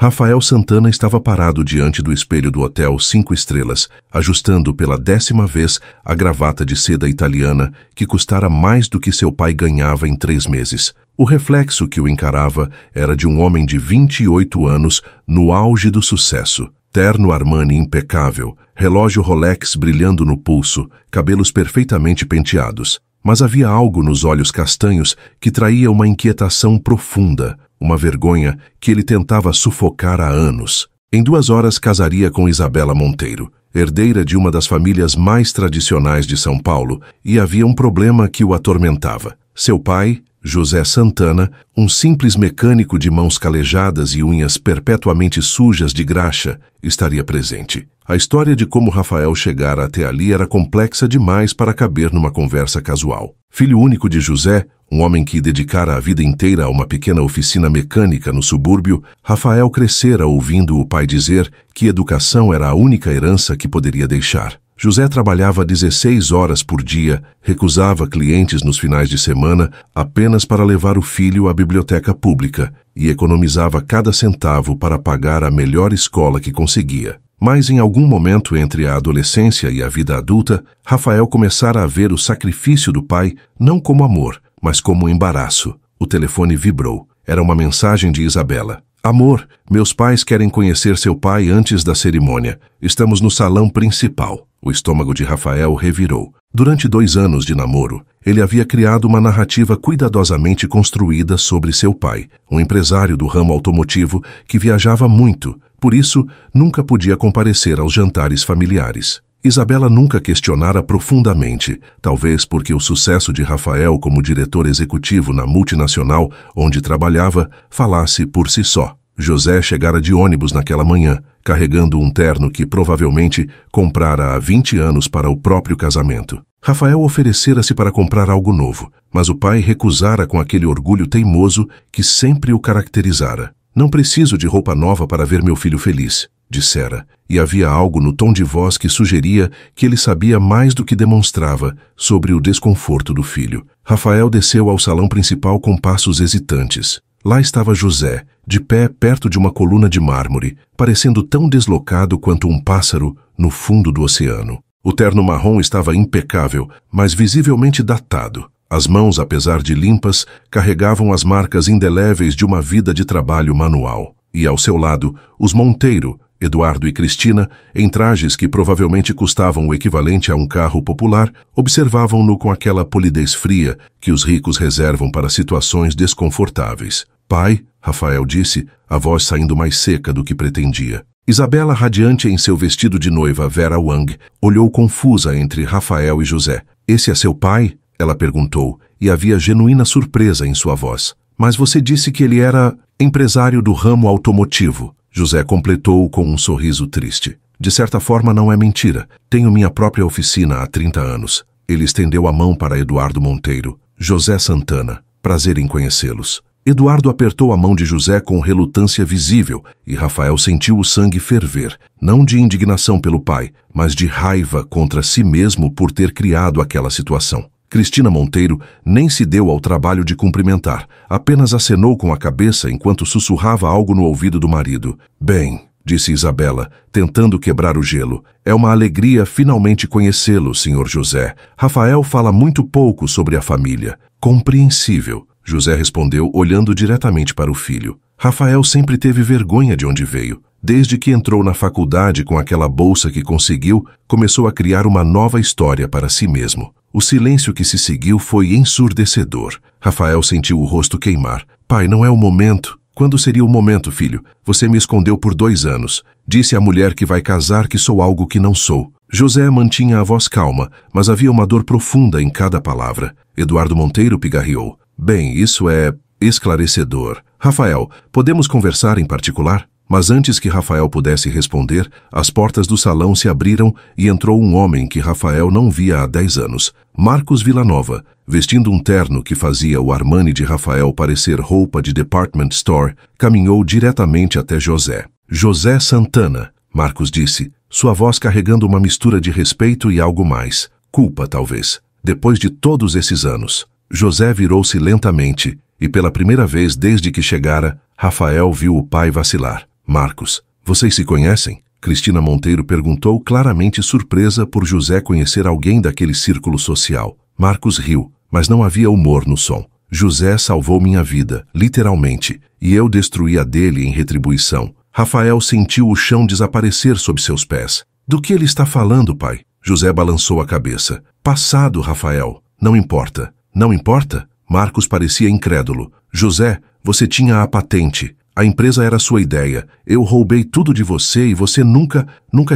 Rafael Santana estava parado diante do espelho do Hotel 5 Estrelas, ajustando pela 10ª vez a gravata de seda italiana que custara mais do que seu pai ganhava em 3 meses. O reflexo que o encarava era de um homem de 28 anos no auge do sucesso. Terno Armani impecável, relógio Rolex brilhando no pulso, cabelos perfeitamente penteados. Mas havia algo nos olhos castanhos que traía uma inquietação profunda, uma vergonha que ele tentava sufocar há anos. Em 2 horas casaria com Isabela Monteiro, herdeira de uma das famílias mais tradicionais de São Paulo, e havia um problema que o atormentava. Seu pai, José Santana, um simples mecânico de mãos calejadas e unhas perpetuamente sujas de graxa, estaria presente. A história de como Rafael chegara até ali era complexa demais para caber numa conversa casual. Filho único de José, um homem que dedicara a vida inteira a uma pequena oficina mecânica no subúrbio, Rafael crescera ouvindo o pai dizer que educação era a única herança que poderia deixar. José trabalhava 16 horas por dia, recusava clientes nos finais de semana apenas para levar o filho à biblioteca pública e economizava cada centavo para pagar a melhor escola que conseguia. Mas em algum momento entre a adolescência e a vida adulta, Rafael começara a ver o sacrifício do pai não como amor, mas como embaraço. O telefone vibrou. Era uma mensagem de Isabela. Amor, meus pais querem conhecer seu pai antes da cerimônia. Estamos no salão principal. O estômago de Rafael revirou. Durante 2 anos de namoro, ele havia criado uma narrativa cuidadosamente construída sobre seu pai, um empresário do ramo automotivo que viajava muito, por isso nunca podia comparecer aos jantares familiares. Isabela nunca questionara profundamente, talvez porque o sucesso de Rafael como diretor executivo na multinacional onde trabalhava falasse por si só. José chegara de ônibus naquela manhã, carregando um terno que provavelmente comprara há 20 anos para o próprio casamento. Rafael oferecera-se para comprar algo novo, mas o pai recusara com aquele orgulho teimoso que sempre o caracterizara. Não preciso de roupa nova para ver meu filho feliz, dissera, e havia algo no tom de voz que sugeria que ele sabia mais do que demonstrava sobre o desconforto do filho. Rafael desceu ao salão principal com passos hesitantes. Lá estava José, de pé perto de uma coluna de mármore, parecendo tão deslocado quanto um pássaro no fundo do oceano. O terno marrom estava impecável, mas visivelmente datado. As mãos, apesar de limpas, carregavam as marcas indeléveis de uma vida de trabalho manual. E ao seu lado, os Monteiro, Eduardo e Cristina, em trajes que provavelmente custavam o equivalente a um carro popular, observavam-no com aquela polidez fria que os ricos reservam para situações desconfortáveis. Pai, Rafael disse, a voz saindo mais seca do que pretendia. Isabela, radiante em seu vestido de noiva Vera Wang, olhou confusa entre Rafael e José. Esse é seu pai? Ela perguntou, e havia genuína surpresa em sua voz. Mas você disse que ele era empresário do ramo automotivo. José completou com um sorriso triste. De certa forma não é mentira. Tenho minha própria oficina há 30 anos. Ele estendeu a mão para Eduardo Monteiro. José Santana. Prazer em conhecê-los. Eduardo apertou a mão de José com relutância visível e Rafael sentiu o sangue ferver, não de indignação pelo pai, mas de raiva contra si mesmo por ter criado aquela situação. Cristina Monteiro nem se deu ao trabalho de cumprimentar, apenas acenou com a cabeça enquanto sussurrava algo no ouvido do marido. Bem, disse Isabela, tentando quebrar o gelo, é uma alegria finalmente conhecê-lo, Sr. José. Rafael fala muito pouco sobre a família. Compreensível, José respondeu, olhando diretamente para o filho. Rafael sempre teve vergonha de onde veio. Desde que entrou na faculdade com aquela bolsa que conseguiu, começou a criar uma nova história para si mesmo. O silêncio que se seguiu foi ensurdecedor. Rafael sentiu o rosto queimar. Pai, não é o momento. Quando seria o momento, filho? Você me escondeu por 2 anos. Disse à mulher que vai casar que sou algo que não sou. José mantinha a voz calma, mas havia uma dor profunda em cada palavra. Eduardo Monteiro pigarreou. Bem, isso é esclarecedor. Rafael, podemos conversar em particular? Mas antes que Rafael pudesse responder, as portas do salão se abriram e entrou um homem que Rafael não via há 10 anos. Marcos Villanova, vestindo um terno que fazia o Armani de Rafael parecer roupa de department store, caminhou diretamente até José. José Santana, Marcos disse, sua voz carregando uma mistura de respeito e algo mais. Culpa, talvez. Depois de todos esses anos. José virou-se lentamente e, pela primeira vez desde que chegara, Rafael viu o pai vacilar. Marcos, vocês se conhecem? Cristina Monteiro perguntou, claramente surpresa por José conhecer alguém daquele círculo social. Marcos riu, mas não havia humor no som. José salvou minha vida, literalmente, e eu destruí a dele em retribuição. Rafael sentiu o chão desaparecer sob seus pés. Do que ele está falando, pai? José balançou a cabeça. Passado, Rafael. Não importa. Não importa? Marcos parecia incrédulo. José, você tinha a patente. A empresa era sua ideia. Eu roubei tudo de você e você nunca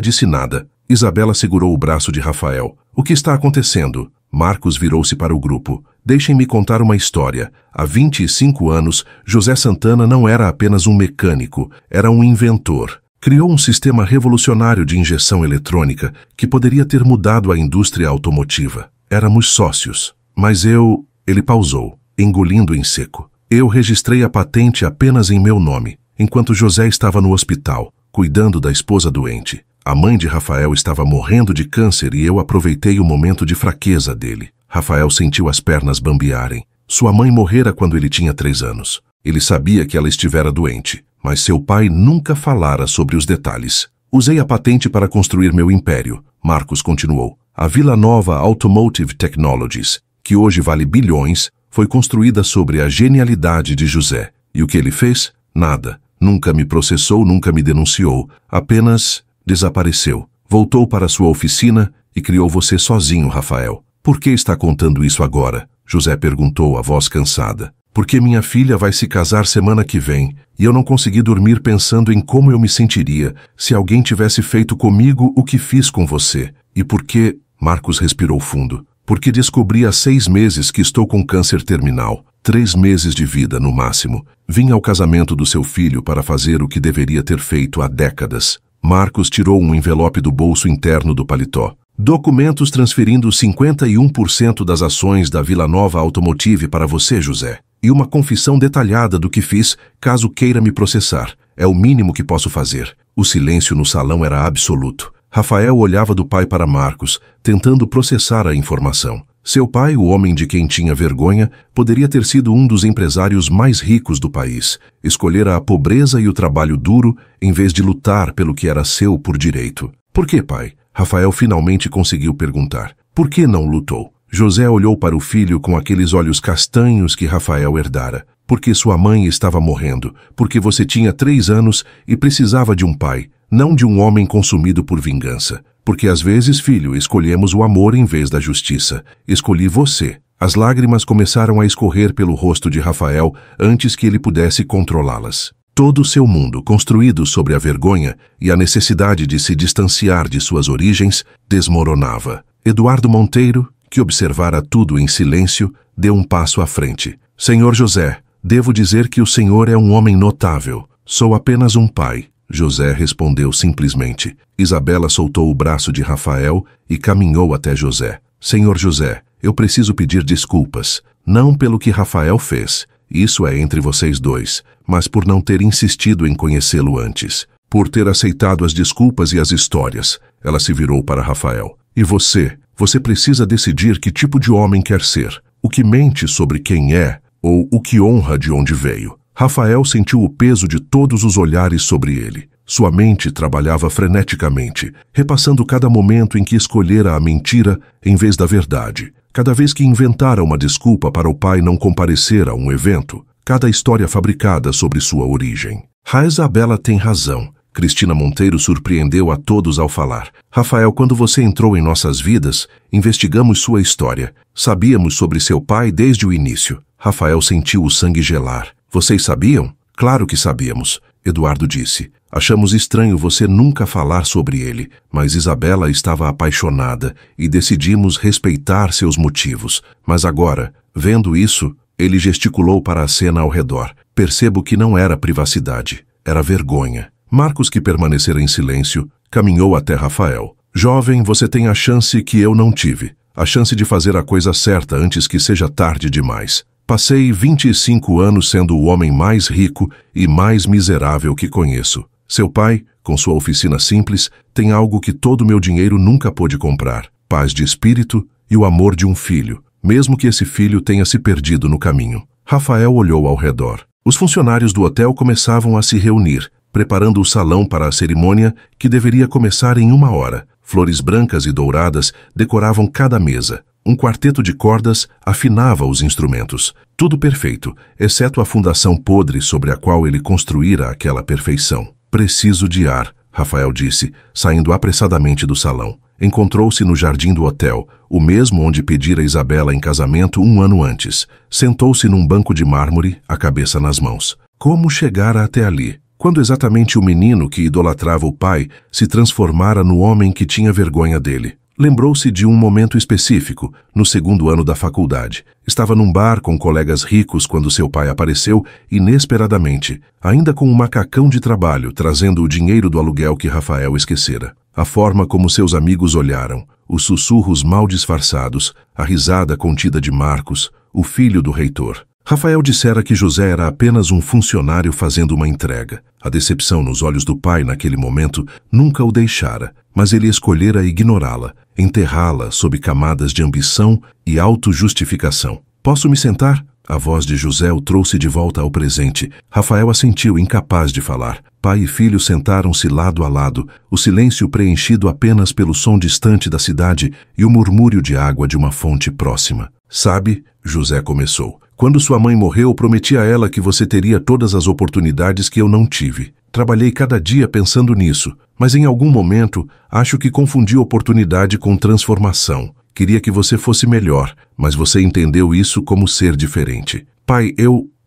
disse nada. Isabela segurou o braço de Rafael. O que está acontecendo? Marcos virou-se para o grupo. Deixem-me contar uma história. Há 25 anos, José Santana não era apenas um mecânico, era um inventor. Criou um sistema revolucionário de injeção eletrônica que poderia ter mudado a indústria automotiva. Éramos sócios. Mas Ele pausou, engolindo em seco. Eu registrei a patente apenas em meu nome, enquanto José estava no hospital, cuidando da esposa doente. A mãe de Rafael estava morrendo de câncer e eu aproveitei o momento de fraqueza dele. Rafael sentiu as pernas bambearem. Sua mãe morrera quando ele tinha 3 anos. Ele sabia que ela estivera doente, mas seu pai nunca falara sobre os detalhes. Usei a patente para construir meu império, Marcos continuou. A Vila Nova Automotive Technologies, que hoje vale bilhões, foi construída sobre a genialidade de José. E o que ele fez? Nada. Nunca me processou, nunca me denunciou. Apenas desapareceu. Voltou para sua oficina e criou você sozinho, Rafael. Por que está contando isso agora? José perguntou, a voz cansada. Porque minha filha vai se casar semana que vem e eu não consegui dormir pensando em como eu me sentiria se alguém tivesse feito comigo o que fiz com você. E por que... Marcos respirou fundo. Porque descobri há 6 meses que estou com câncer terminal. 3 meses de vida, no máximo. Vim ao casamento do seu filho para fazer o que deveria ter feito há décadas. Marcos tirou um envelope do bolso interno do paletó. Documentos transferindo 51% das ações da Vila Nova Automotive para você, José. E uma confissão detalhada do que fiz, caso queira me processar. É o mínimo que posso fazer. O silêncio no salão era absoluto. Rafael olhava do pai para Marcos, tentando processar a informação. Seu pai, o homem de quem tinha vergonha, poderia ter sido um dos empresários mais ricos do país. Escolhera a pobreza e o trabalho duro, em vez de lutar pelo que era seu por direito. Por que, pai? Rafael finalmente conseguiu perguntar. Por que não lutou? José olhou para o filho com aqueles olhos castanhos que Rafael herdara. Porque sua mãe estava morrendo. Porque você tinha 3 anos e precisava de um pai, não de um homem consumido por vingança. Porque às vezes, filho, escolhemos o amor em vez da justiça. Escolhi você. As lágrimas começaram a escorrer pelo rosto de Rafael antes que ele pudesse controlá-las. Todo o seu mundo, construído sobre a vergonha e a necessidade de se distanciar de suas origens, desmoronava. Eduardo Monteiro, que observara tudo em silêncio, deu um passo à frente. Senhor José, devo dizer que o senhor é um homem notável. Sou apenas um pai. José respondeu simplesmente. Isabela soltou o braço de Rafael e caminhou até José. Senhor José, eu preciso pedir desculpas. Não pelo que Rafael fez. Isso é entre vocês dois. Mas por não ter insistido em conhecê-lo antes. Por ter aceitado as desculpas e as histórias. Ela se virou para Rafael. E você? Você precisa decidir que tipo de homem quer ser. O que mente sobre quem é ou o que honra de onde veio. Rafael sentiu o peso de todos os olhares sobre ele. Sua mente trabalhava freneticamente, repassando cada momento em que escolhera a mentira em vez da verdade. Cada vez que inventara uma desculpa para o pai não comparecer a um evento. Cada história fabricada sobre sua origem. A Isabela tem razão. Cristina Monteiro surpreendeu a todos ao falar. Rafael, quando você entrou em nossas vidas, investigamos sua história. Sabíamos sobre seu pai desde o início. Rafael sentiu o sangue gelar. Vocês sabiam? Claro que sabíamos, Eduardo disse. Achamos estranho você nunca falar sobre ele, mas Isabela estava apaixonada e decidimos respeitar seus motivos. Mas agora, vendo isso, ele gesticulou para a cena ao redor. Percebo que não era privacidade, era vergonha. Marcos, que permanecera em silêncio, caminhou até Rafael. Jovem, você tem a chance que eu não tive. A chance de fazer a coisa certa antes que seja tarde demais. Passei 25 anos sendo o homem mais rico e mais miserável que conheço. Seu pai, com sua oficina simples, tem algo que todo meu dinheiro nunca pôde comprar. Paz de espírito e o amor de um filho, mesmo que esse filho tenha se perdido no caminho. Rafael olhou ao redor. Os funcionários do hotel começavam a se reunir. preparando o salão para a cerimônia que deveria começar em 1 hora. Flores brancas e douradas decoravam cada mesa. Um quarteto de cordas afinava os instrumentos. Tudo perfeito, exceto a fundação podre sobre a qual ele construíra aquela perfeição. Preciso de ar, Rafael disse, saindo apressadamente do salão. Encontrou-se no jardim do hotel, o mesmo onde pedira Isabela em casamento 1 ano antes. Sentou-se num banco de mármore, a cabeça nas mãos. Como chegara até ali? Quando exatamente o menino que idolatrava o pai se transformara no homem que tinha vergonha dele? Lembrou-se de um momento específico, no 2º ano da faculdade. Estava num bar com colegas ricos quando seu pai apareceu, inesperadamente, ainda com um macacão de trabalho, trazendo o dinheiro do aluguel que Rafael esquecera. A forma como seus amigos olharam, os sussurros mal disfarçados, a risada contida de Marcos, o filho do reitor. Rafael dissera que José era apenas um funcionário fazendo uma entrega. A decepção nos olhos do pai naquele momento nunca o deixara, mas ele escolhera ignorá-la, enterrá-la sob camadas de ambição e autojustificação. Posso me sentar? A voz de José o trouxe de volta ao presente. Rafael assentiu, incapaz de falar. Pai e filho sentaram-se lado a lado, o silêncio preenchido apenas pelo som distante da cidade e o murmúrio de água de uma fonte próxima. Sabe, José começou, quando sua mãe morreu, prometi a ela que você teria todas as oportunidades que eu não tive. Trabalhei cada dia pensando nisso, mas em algum momento acho que confundi oportunidade com transformação. Queria que você fosse melhor, mas você entendeu isso como ser diferente. Pai,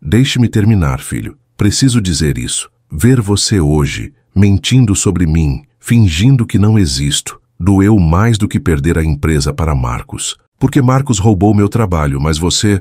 Deixe-me terminar, filho. Preciso dizer isso. Ver você hoje, mentindo sobre mim, fingindo que não existo, doeu mais do que perder a empresa para Marcos. Porque Marcos roubou meu trabalho, mas você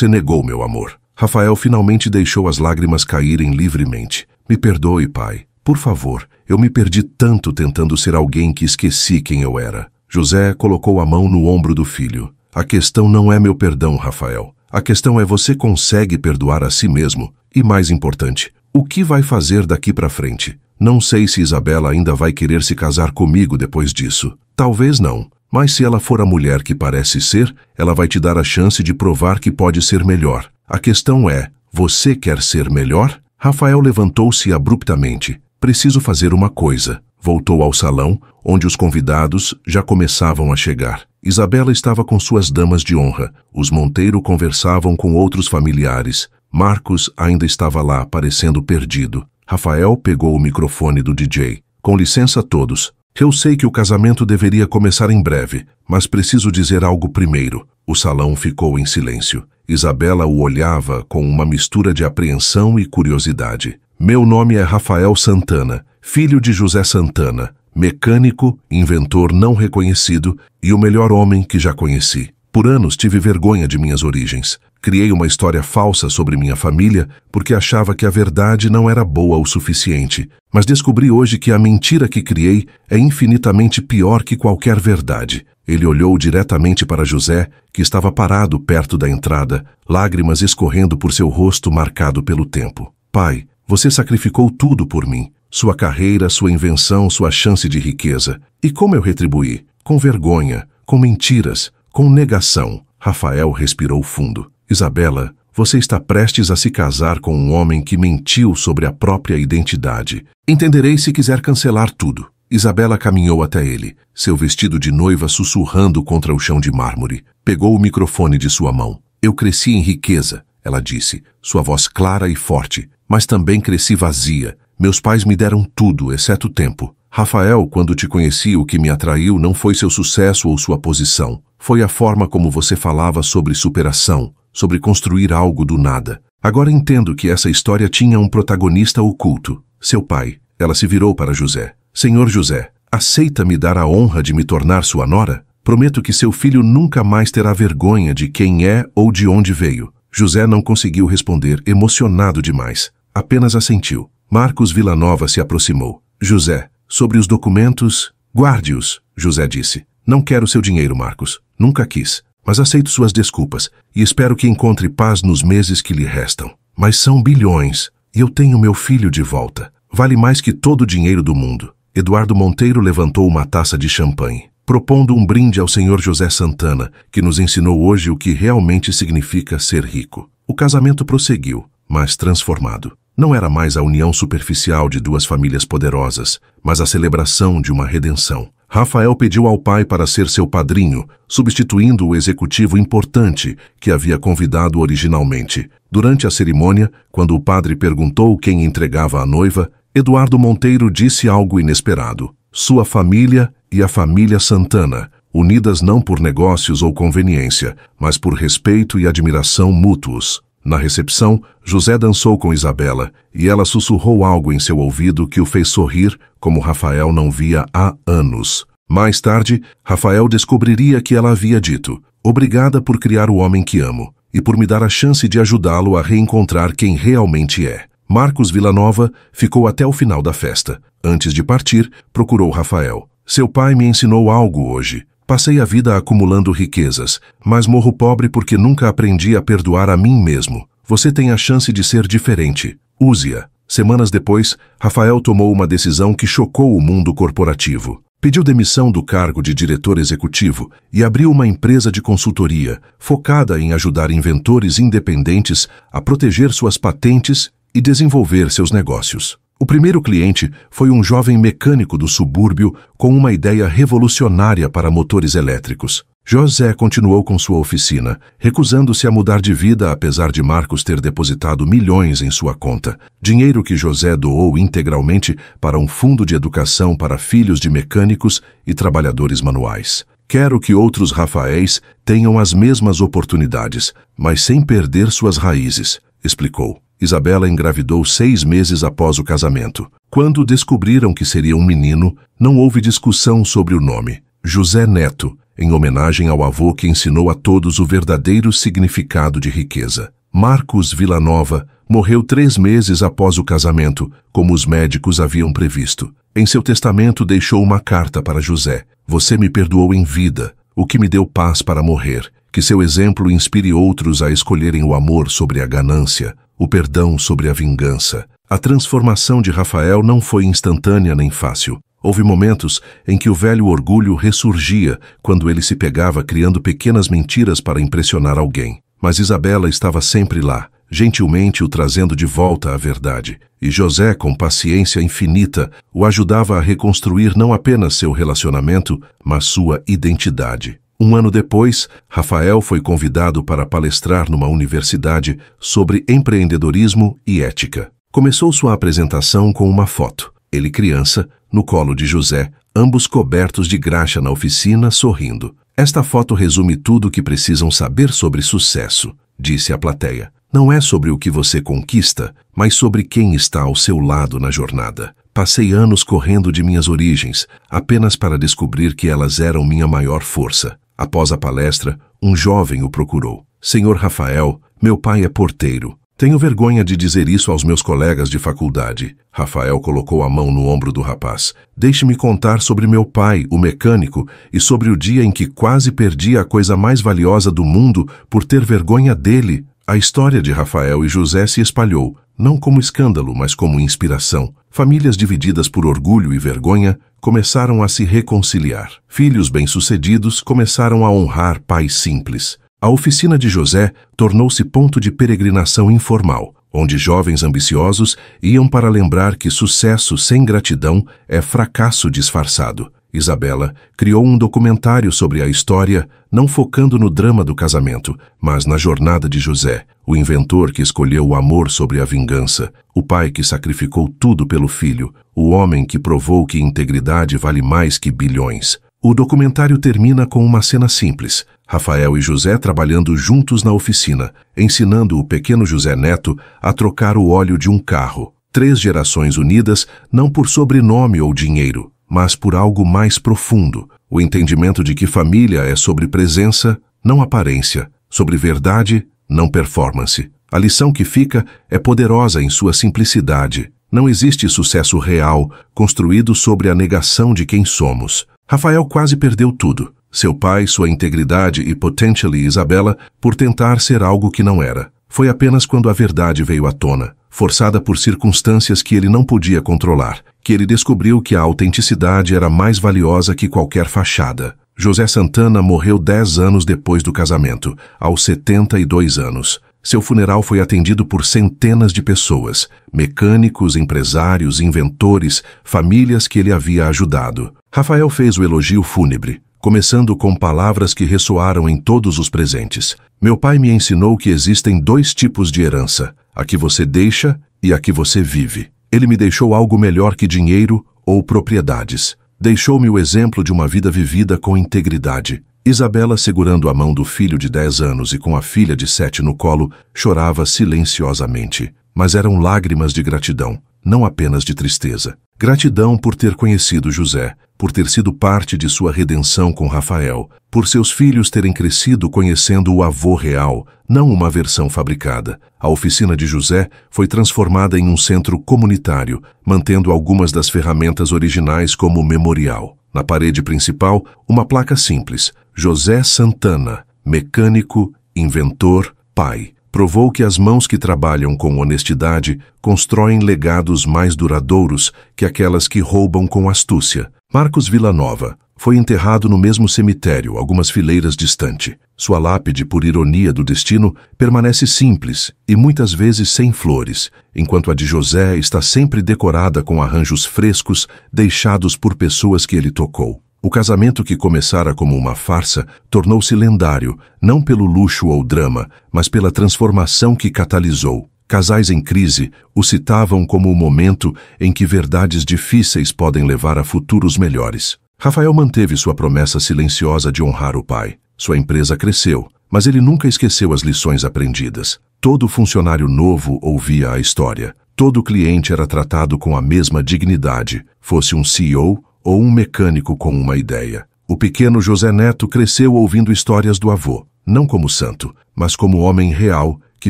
negou meu amor. Rafael finalmente deixou as lágrimas caírem livremente. Me perdoe, pai. Por favor, eu me perdi tanto tentando ser alguém que esqueci quem eu era. José colocou a mão no ombro do filho. A questão não é meu perdão, Rafael. A questão é você consegue perdoar a si mesmo. E mais importante, o que vai fazer daqui para frente? Não sei se Isabela ainda vai querer se casar comigo depois disso. Talvez não. Mas se ela for a mulher que parece ser, ela vai te dar a chance de provar que pode ser melhor. A questão é, você quer ser melhor? Rafael levantou-se abruptamente. Preciso fazer uma coisa. Voltou ao salão, onde os convidados já começavam a chegar. Isabela estava com suas damas de honra. Os Monteiro conversavam com outros familiares. Marcos ainda estava lá, parecendo perdido. Rafael pegou o microfone do DJ. Com licença a todos. Eu sei que o casamento deveria começar em breve, mas preciso dizer algo primeiro. O salão ficou em silêncio. Isabela o olhava com uma mistura de apreensão e curiosidade. Meu nome é Rafael Santana, filho de José Santana, mecânico, inventor não reconhecido e o melhor homem que já conheci. Por anos tive vergonha de minhas origens. Criei uma história falsa sobre minha família porque achava que a verdade não era boa o suficiente. Mas descobri hoje que a mentira que criei é infinitamente pior que qualquer verdade. Ele olhou diretamente para José, que estava parado perto da entrada, lágrimas escorrendo por seu rosto marcado pelo tempo. Pai, você sacrificou tudo por mim. Sua carreira, sua invenção, sua chance de riqueza. E como eu retribuí? Com vergonha, com mentiras, com negação. Rafael respirou fundo. Isabela, você está prestes a se casar com um homem que mentiu sobre a própria identidade. Entenderei se quiser cancelar tudo. Isabela caminhou até ele, seu vestido de noiva sussurrando contra o chão de mármore. Pegou o microfone de sua mão. Eu cresci em riqueza, ela disse, sua voz clara e forte, mas também cresci vazia. Meus pais me deram tudo, exceto tempo. Rafael, quando te conheci, o que me atraiu não foi seu sucesso ou sua posição. Foi a forma como você falava sobre superação, sobre construir algo do nada. Agora entendo que essa história tinha um protagonista oculto, seu pai. Ela se virou para José. Senhor José, aceita me dar a honra de me tornar sua nora? Prometo que seu filho nunca mais terá vergonha de quem é ou de onde veio. José não conseguiu responder, emocionado demais. Apenas assentiu. Marcos Villanova se aproximou. José, sobre os documentos, guarde-os, José disse. Não quero seu dinheiro, Marcos. Nunca quis. Mas aceito suas desculpas e espero que encontre paz nos meses que lhe restam. Mas são bilhões e eu tenho meu filho de volta. Vale mais que todo o dinheiro do mundo. Eduardo Monteiro levantou uma taça de champanhe, propondo um brinde ao senhor José Santana, que nos ensinou hoje o que realmente significa ser rico. O casamento prosseguiu, mas transformado. Não era mais a união superficial de duas famílias poderosas, mas a celebração de uma redenção. Rafael pediu ao pai para ser seu padrinho, substituindo o executivo importante que havia convidado originalmente. Durante a cerimônia, quando o padre perguntou quem entregava a noiva, Eduardo Monteiro disse algo inesperado. Sua família e a família Santana, unidas não por negócios ou conveniência, mas por respeito e admiração mútuos. Na recepção, José dançou com Isabela e ela sussurrou algo em seu ouvido que o fez sorrir como Rafael não via há anos. Mais tarde, Rafael descobriria que ela havia dito: "Obrigada por criar o homem que amo e por me dar a chance de ajudá-lo a reencontrar quem realmente é." Marcos Villanova ficou até o final da festa. Antes de partir, procurou Rafael. "Seu pai me ensinou algo hoje. Passei a vida acumulando riquezas, mas morro pobre porque nunca aprendi a perdoar a mim mesmo. Você tem a chance de ser diferente. Use-a." Semanas depois, Rafael tomou uma decisão que chocou o mundo corporativo. Pediu demissão do cargo de diretor executivo e abriu uma empresa de consultoria, focada em ajudar inventores independentes a proteger suas patentes e desenvolver seus negócios. O primeiro cliente foi um jovem mecânico do subúrbio com uma ideia revolucionária para motores elétricos. José continuou com sua oficina, recusando-se a mudar de vida apesar de Marcos ter depositado milhões em sua conta, dinheiro que José doou integralmente para um fundo de educação para filhos de mecânicos e trabalhadores manuais. "Quero que outros Rafaéis tenham as mesmas oportunidades, mas sem perder suas raízes", explicou. Isabela engravidou 6 meses após o casamento. Quando descobriram que seria um menino, não houve discussão sobre o nome. José Neto, em homenagem ao avô que ensinou a todos o verdadeiro significado de riqueza. Marcos Villanova morreu 3 meses após o casamento, como os médicos haviam previsto. Em seu testamento deixou uma carta para José. "Você me perdoou em vida, o que me deu paz para morrer. Que seu exemplo inspire outros a escolherem o amor sobre a ganância, o perdão sobre a vingança." A transformação de Rafael não foi instantânea nem fácil. Houve momentos em que o velho orgulho ressurgia quando ele se pegava criando pequenas mentiras para impressionar alguém. Mas Isabela estava sempre lá, gentilmente o trazendo de volta à verdade. E José, com paciência infinita, o ajudava a reconstruir não apenas seu relacionamento, mas sua identidade. 1 ano depois, Rafael foi convidado para palestrar numa universidade sobre empreendedorismo e ética. Começou sua apresentação com uma foto. Ele criança, no colo de José, ambos cobertos de graxa na oficina, sorrindo. "Esta foto resume tudo o que precisam saber sobre sucesso", disse a plateia. "Não é sobre o que você conquista, mas sobre quem está ao seu lado na jornada. Passei anos correndo de minhas origens, apenas para descobrir que elas eram minha maior força." Após a palestra, um jovem o procurou. "Senhor Rafael, meu pai é porteiro. Tenho vergonha de dizer isso aos meus colegas de faculdade." Rafael colocou a mão no ombro do rapaz. "Deixe-me contar sobre meu pai, o mecânico, e sobre o dia em que quase perdi a coisa mais valiosa do mundo por ter vergonha dele." A história de Rafael e José se espalhou, não como escândalo, mas como inspiração. Famílias divididas por orgulho e vergonha começaram a se reconciliar. Filhos bem-sucedidos começaram a honrar pais simples. A oficina de José tornou-se ponto de peregrinação informal, onde jovens ambiciosos iam para lembrar que sucesso sem gratidão é fracasso disfarçado. Isabela criou um documentário sobre a história, não focando no drama do casamento, mas na jornada de José, o inventor que escolheu o amor sobre a vingança, o pai que sacrificou tudo pelo filho, o homem que provou que integridade vale mais que bilhões. O documentário termina com uma cena simples: Rafael e José trabalhando juntos na oficina, ensinando o pequeno José Neto a trocar o óleo de um carro. 3 gerações unidas não por sobrenome ou dinheiro, mas por algo mais profundo, o entendimento de que família é sobre presença, não aparência, sobre verdade, não performance. A lição que fica é poderosa em sua simplicidade. Não existe sucesso real construído sobre a negação de quem somos. Rafael quase perdeu tudo: seu pai, sua integridade e, potentially, Isabela, por tentar ser algo que não era. Foi apenas quando a verdade veio à tona, forçada por circunstâncias que ele não podia controlar, que ele descobriu que a autenticidade era mais valiosa que qualquer fachada. José Santana morreu 10 anos depois do casamento, aos 72 anos. Seu funeral foi atendido por centenas de pessoas, mecânicos, empresários, inventores, famílias que ele havia ajudado. Rafael fez o elogio fúnebre, começando com palavras que ressoaram em todos os presentes. Meu pai me ensinou que existem dois tipos de herança, a que você deixa e a que você vive. Ele me deixou algo melhor que dinheiro ou propriedades. Deixou-me o exemplo de uma vida vivida com integridade. Isabela, segurando a mão do filho de 10 anos e com a filha de 7 no colo, chorava silenciosamente. Mas eram lágrimas de gratidão, não apenas de tristeza. Gratidão por ter conhecido José, por ter sido parte de sua redenção com Rafael, por seus filhos terem crescido conhecendo o avô real, não uma versão fabricada. A oficina de José foi transformada em um centro comunitário, mantendo algumas das ferramentas originais como memorial. Na parede principal, uma placa simples: José Santana, mecânico, inventor, pai. Provou que as mãos que trabalham com honestidade constroem legados mais duradouros que aquelas que roubam com astúcia. Marcos Villanova foi enterrado no mesmo cemitério, algumas fileiras distante. Sua lápide, por ironia do destino, permanece simples e muitas vezes sem flores, enquanto a de José está sempre decorada com arranjos frescos deixados por pessoas que ele tocou. O casamento que começara como uma farsa tornou-se lendário, não pelo luxo ou drama, mas pela transformação que catalisou. Casais em crise o citavam como o momento em que verdades difíceis podem levar a futuros melhores. Rafael manteve sua promessa silenciosa de honrar o pai. Sua empresa cresceu, mas ele nunca esqueceu as lições aprendidas. Todo funcionário novo ouvia a história. Todo cliente era tratado com a mesma dignidade, fosse um CEO ou um mecânico com uma ideia. O pequeno José Neto cresceu ouvindo histórias do avô, não como santo, mas como homem real que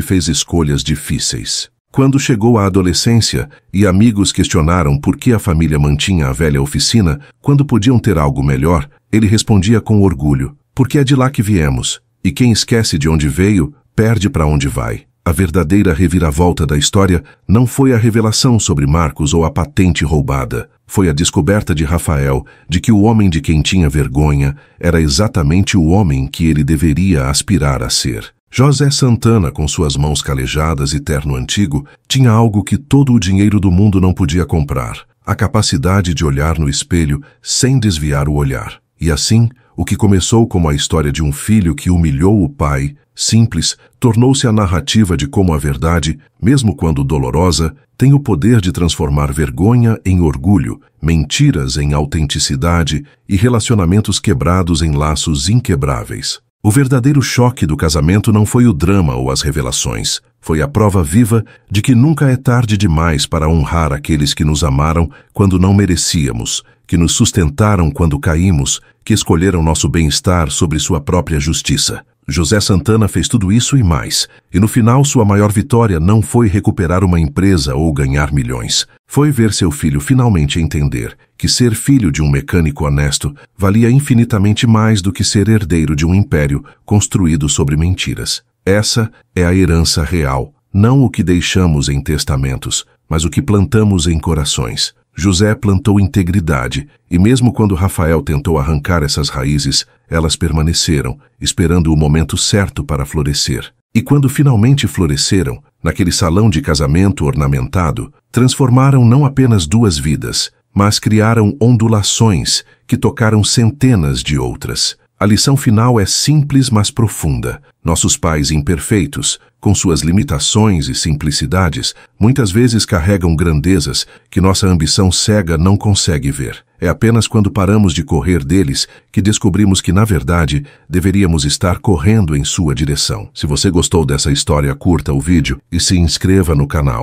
fez escolhas difíceis. Quando chegou à adolescência e amigos questionaram por que a família mantinha a velha oficina quando podiam ter algo melhor, ele respondia com orgulho: porque é de lá que viemos, e quem esquece de onde veio, perde para onde vai. A verdadeira reviravolta da história não foi a revelação sobre Marcos ou a patente roubada. Foi a descoberta de Rafael de que o homem de quem tinha vergonha era exatamente o homem que ele deveria aspirar a ser. José Santana, com suas mãos calejadas e terno antigo, tinha algo que todo o dinheiro do mundo não podia comprar: a capacidade de olhar no espelho sem desviar o olhar. E assim, o que começou como a história de um filho que humilhou o pai, simples, tornou-se a narrativa de como a verdade, mesmo quando dolorosa, tem o poder de transformar vergonha em orgulho, mentiras em autenticidade e relacionamentos quebrados em laços inquebráveis. O verdadeiro choque do casamento não foi o drama ou as revelações. Foi a prova viva de que nunca é tarde demais para honrar aqueles que nos amaram quando não merecíamos, que nos sustentaram quando caímos, que escolheram nosso bem-estar sobre sua própria justiça. José Santana fez tudo isso e mais, e no final sua maior vitória não foi recuperar uma empresa ou ganhar milhões. Foi ver seu filho finalmente entender que ser filho de um mecânico honesto valia infinitamente mais do que ser herdeiro de um império construído sobre mentiras. Essa é a herança real, não o que deixamos em testamentos, mas o que plantamos em corações. José plantou integridade, e mesmo quando Rafael tentou arrancar essas raízes, elas permaneceram, esperando o momento certo para florescer. E quando finalmente floresceram, naquele salão de casamento ornamentado, transformaram não apenas duas vidas, mas criaram ondulações que tocaram centenas de outras. A lição final é simples, mas profunda. Nossos pais imperfeitos, com suas limitações e simplicidades, muitas vezes carregam grandezas que nossa ambição cega não consegue ver. É apenas quando paramos de correr deles que descobrimos que, na verdade, deveríamos estar correndo em sua direção. Se você gostou dessa história, curta o vídeo e se inscreva no canal.